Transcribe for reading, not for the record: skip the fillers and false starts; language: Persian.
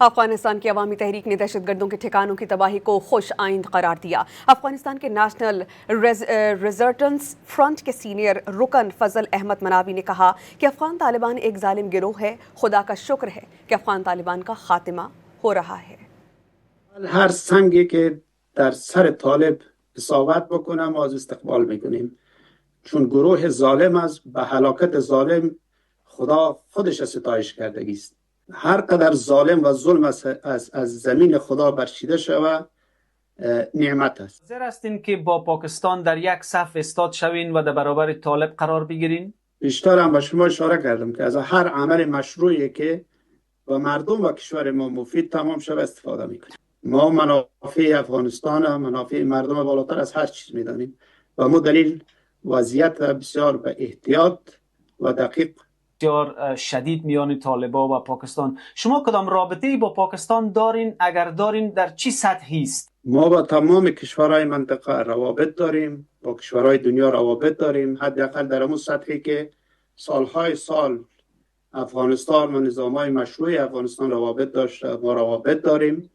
अफगानिस्तान की अवामी तहरीक ने दहशतगर्दों के ठिकानों की तबाही को खुश आइंद करार दिया। अफगानिस्तान के नेशनल रेजिस्टेंस फ्रंट के सीनियर रुकन फजल अहमद मनावी ने कहा कि अफगान तालिबान एक जालिम गिरोह है। खुदा का शुक्र है कि अफगान तालिबान का खात्मा हो रहा है। هر سنگی که در سر طالب اصابت بکنه ما از استقبال میکنیم، چون گروه ظالم است. به هلاکت ظالم خدا خودش ستایش کردگی است. هر قدر ظالم و ظلم از زمین خدا برچیده شود نعمت است. حاضر هستین که با پاکستان در یک صف استاد شوین و در برابر طالب قرار بگیرین؟ بیشتر هم به شما اشاره کردم که از هر عمل مشروعی که و مردم و کشور ما مفید تمام شود استفاده میکنیم. ما منافع افغانستان، منافع مردم بالاتر از هر چیز میدانیم و ما دلیل وضعیت بسیار به احتیاط و دقیق بسیار شدید میان طالبا و پاکستان. شما کدام رابطه‌ای با پاکستان دارین؟ اگر دارین در چی سطحی است؟ ما با تمام کشورهای منطقه روابط داریم، با کشورهای دنیا روابط داریم، حداقل در اون سطحی که سالهای سال افغانستان و نظامهای مشروع افغانستان روابط داشته، ما روابط داریم.